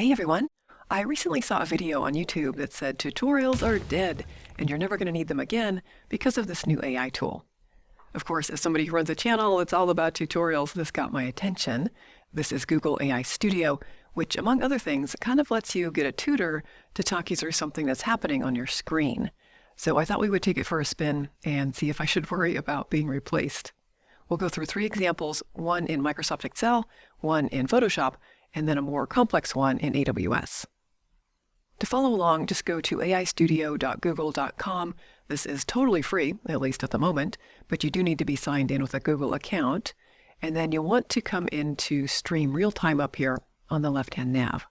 Hey everyone! I recently saw a video on YouTube that said tutorials are dead and you're never going to need them again because of this new AI tool. Of course, as somebody who runs a channel, it's all about tutorials. This got my attention. This is Google AI Studio, which among other things kind of lets you get a tutor to talk you through something that's happening on your screen. So I thought we would take it for a spin and see if I should worry about being replaced. We'll go through 3 examples, one in Microsoft Excel, one in Photoshop, and then a more complex one in AWS. To follow along, just go to aistudio.google.com. This is totally free, at least at the moment, but you do need to be signed in with a Google account. And then you'll want to come into Stream Realtime up here on the left-hand nav.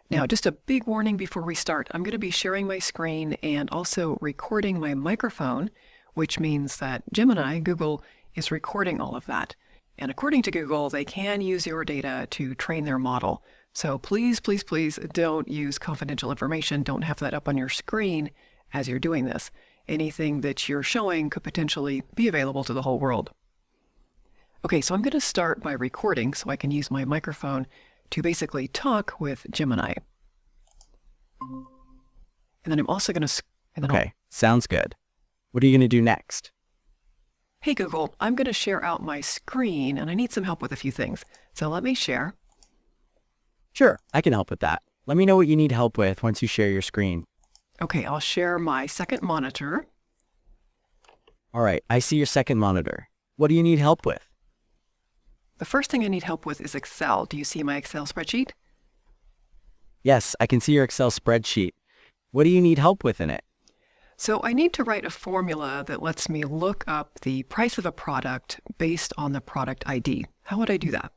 Now, just a big warning before we start. I'm going to be sharing my screen and also recording my microphone, which means that Gemini, Google, is recording all of that. And according to Google, they can use your data to train their model. So please, please, please don't use confidential information. Don't have that up on your screen as you're doing this. Anything that you're showing could potentially be available to the whole world. Okay, so I'm going to start by recording so I can use my microphone to basically talk with Gemini. And then I'm also going to... Okay, sounds good. What are you going to do next? Hey Google, I'm going to share out my screen and I need some help with a few things. So let me share. Sure, I can help with that. Let me know what you need help with once you share your screen. Okay, I'll share my second monitor. All right, I see your second monitor. What do you need help with? The first thing I need help with is Excel. Do you see my Excel spreadsheet? Yes, I can see your Excel spreadsheet. What do you need help with in it? So I need to write a formula that lets me look up the price of a product based on the product ID. How would I do that?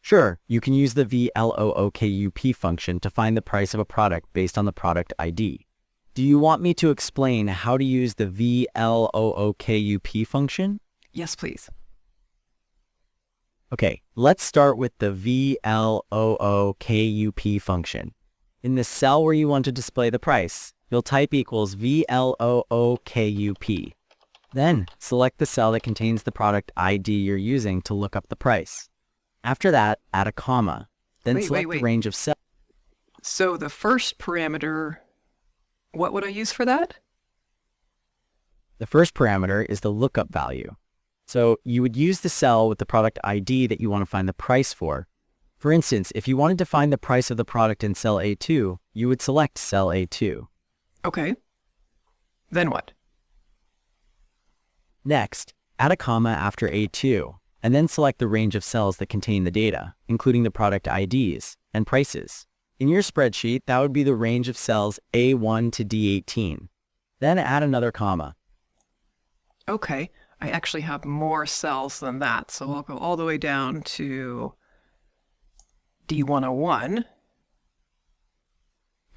Sure, you can use the VLOOKUP function to find the price of a product based on the product ID. Do you want me to explain how to use the VLOOKUP function? Yes, please. Okay, let's start with the VLOOKUP function. In the cell where you want to display the price, you'll type equals VLOOKUP. Then select the cell that contains the product ID you're using to look up the price. After that, add a comma. Then select the range of cells. So the first parameter, what would I use for that? The first parameter is the lookup value. So you would use the cell with the product ID that you want to find the price for. For instance, if you wanted to find the price of the product in cell A2, you would select cell A2. Okay. Then what? Next, add a comma after A2, and then select the range of cells that contain the data, including the product IDs and prices. In your spreadsheet, that would be the range of cells A1 to D18. Then add another comma. Okay. I actually have more cells than that, so I'll go all the way down to D101.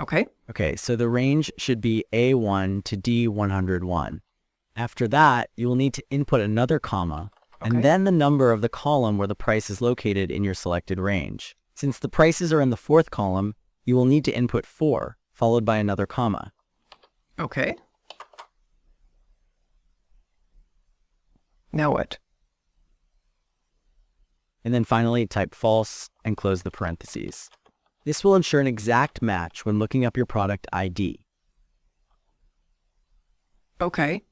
Okay. Okay, so the range should be A1 to D101. After that, you will need to input another comma, and then the number of the column where the price is located in your selected range. Since the prices are in the 4th column, you will need to input 4, followed by another comma. Okay. Now what? And then finally, type false and close the parentheses. This will ensure an exact match when looking up your product ID. Okay.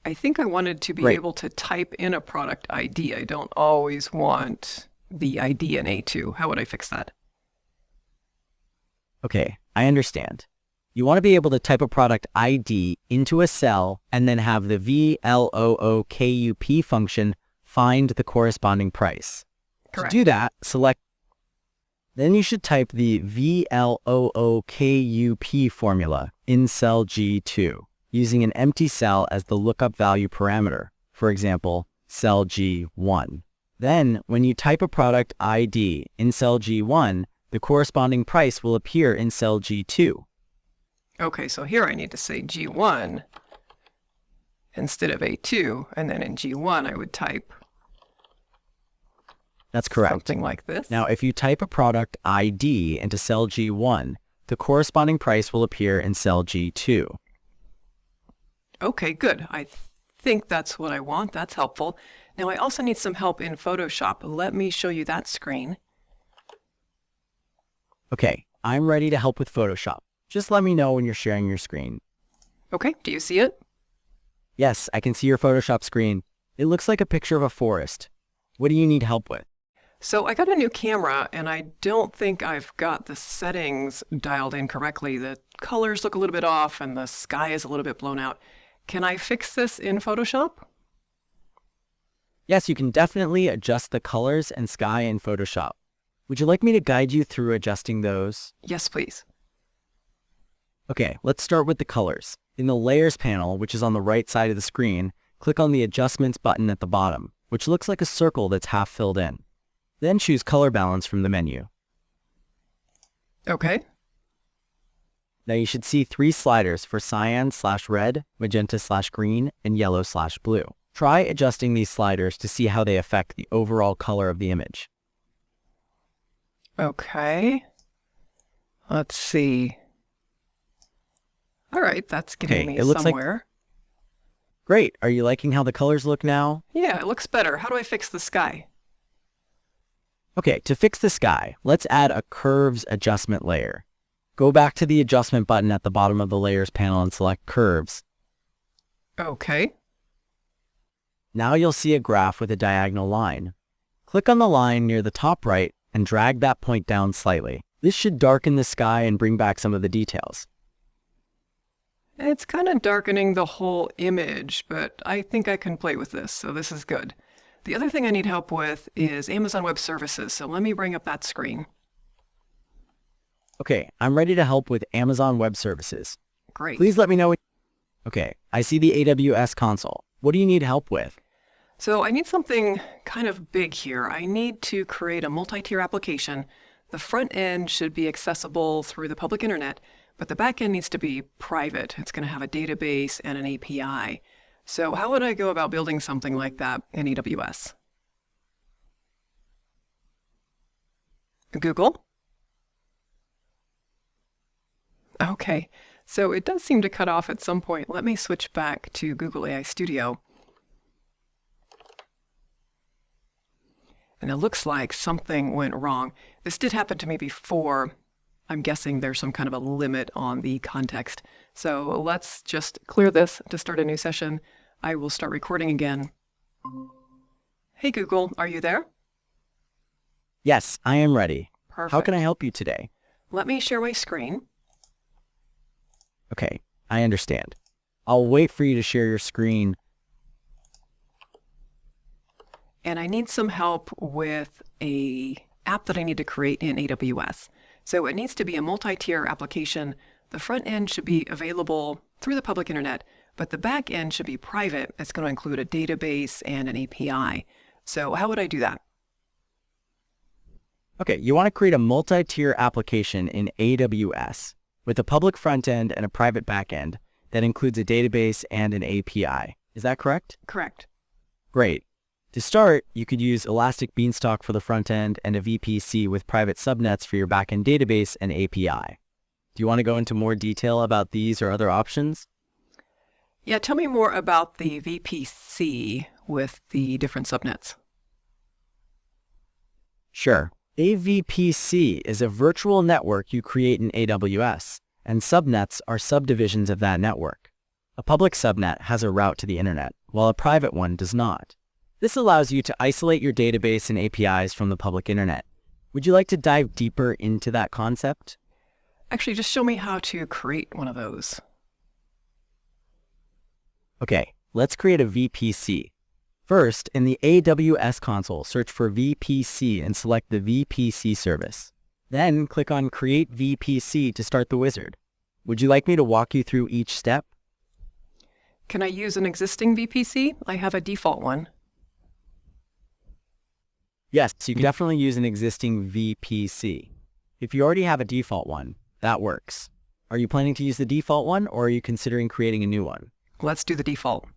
I think I wanted to be able to type in a product ID. I don't always want the ID in A2. How would I fix that? Okay, I understand. You want to be able to type a product ID into a cell and then have the VLOOKUP function find the corresponding price. Correct. To do that, select. Then you should type the VLOOKUP formula in cell G2, using an empty cell as the lookup value parameter, for example, cell G1. Then, when you type a product ID in cell G1, the corresponding price will appear in cell G2. Okay, so here I need to say G1 instead of A2, and then in G1 I would type... That's correct. Something like this. Now, if you type a product ID into cell G1, the corresponding price will appear in cell G2. Okay, good. I think that's what I want. That's helpful. Now I also need some help in Photoshop. Let me show you that screen. Okay, I'm ready to help with Photoshop. Just let me know when you're sharing your screen. Okay, do you see it? Yes, I can see your Photoshop screen. It looks like a picture of a forest. What do you need help with? So I got a new camera and I don't think I've got the settings dialed in correctly. The colors look a little bit off and the sky is a little bit blown out. Can I fix this in Photoshop? Yes, you can definitely adjust the colors and sky in Photoshop. Would you like me to guide you through adjusting those? Yes, please. Okay, let's start with the colors. In the Layers panel, which is on the right side of the screen, click on the Adjustments button at the bottom, which looks like a circle that's half filled in. Then choose Color Balance from the menu. Okay. Now you should see 3 sliders for cyan/red, magenta/green, and yellow/blue. Try adjusting these sliders to see how they affect the overall color of the image. Okay. Let's see. All right, that's getting me It looks like... somewhere. Great. Are you liking how the colors look now? Yeah, it looks better. How do I fix the sky? Okay, to fix the sky, let's add a Curves adjustment layer. Go back to the Adjustment button at the bottom of the Layers panel and select Curves. Okay. Now you'll see a graph with a diagonal line. Click on the line near the top right and drag that point down slightly. This should darken the sky and bring back some of the details. It's kind of darkening the whole image, but I think I can play with this, so this is good. The other thing I need help with is Amazon Web Services, so let me bring up that screen. Okay, I'm ready to help with Amazon Web Services. Great. Please let me know. Okay, I see the AWS console. What do you need help with? So I need something kind of big here. I need to create a multi-tier application. The front end should be accessible through the public internet, but the back end needs to be private. It's going to have a database and an API. So how would I go about building something like that in AWS? Google? Okay, so it does seem to cut off at some point. Let me switch back to Google AI Studio. And it looks like something went wrong. This did happen to me before. I'm guessing there's some kind of a limit on the context. So let's just clear this to start a new session. I will start recording again. Hey Google, are you there? Yes, I am ready. Perfect. How can I help you today? Let me share my screen. Okay, I understand. I'll wait for you to share your screen. And I need some help with an app that I need to create in AWS. So it needs to be a multi-tier application. The front end should be available through the public internet, but the back end should be private. It's going to include a database and an API. So how would I do that? Okay, you want to create a multi-tier application in AWS with a public front end and a private back end that includes a database and an API. Is that correct? Correct. Great. To start, you could use Elastic Beanstalk for the front end and a VPC with private subnets for your backend database and API. Do you want to go into more detail about these or other options? Yeah, tell me more about the VPC with the different subnets. Sure. A VPC is a virtual network you create in AWS, and subnets are subdivisions of that network. A public subnet has a route to the internet, while a private one does not. This allows you to isolate your database and APIs from the public internet. Would you like to dive deeper into that concept? Actually, just show me how to create one of those. Okay, let's create a VPC. First, in the AWS console, search for VPC and select the VPC service. Then click on Create VPC to start the wizard. Would you like me to walk you through each step? Can I use an existing VPC? I have a default one. Yes, you can definitely use an existing VPC. If you already have a default one, that works. Are you planning to use the default one, or are you considering creating a new one? Let's do the default.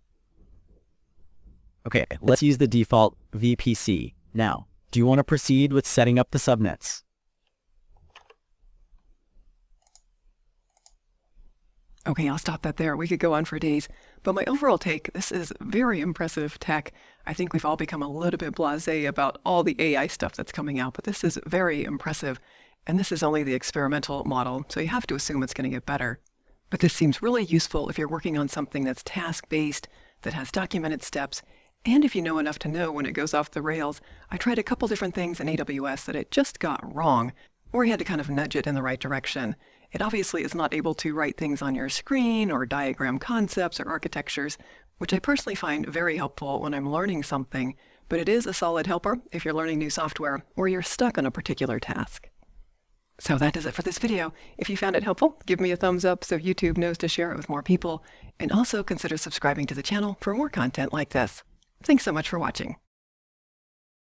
Okay, let's use the default VPC. Now, do you want to proceed with setting up the subnets? Okay, I'll stop that there. We could go on for days. But my overall take, this is very impressive tech. I think we've all become a little bit blasé about all the AI stuff that's coming out, but this is very impressive. And this is only the experimental model, so you have to assume it's going to get better. But this seems really useful if you're working on something that's task-based, that has documented steps, and if you know enough to know when it goes off the rails. I tried a couple different things in AWS that it just got wrong, or you had to kind of nudge it in the right direction. It obviously is not able to write things on your screen or diagram concepts or architectures, which I personally find very helpful when I'm learning something, but it is a solid helper if you're learning new software or you're stuck on a particular task. So that does it for this video. If you found it helpful, give me a thumbs up so YouTube knows to share it with more people, and also consider subscribing to the channel for more content like this. Thanks so much for watching.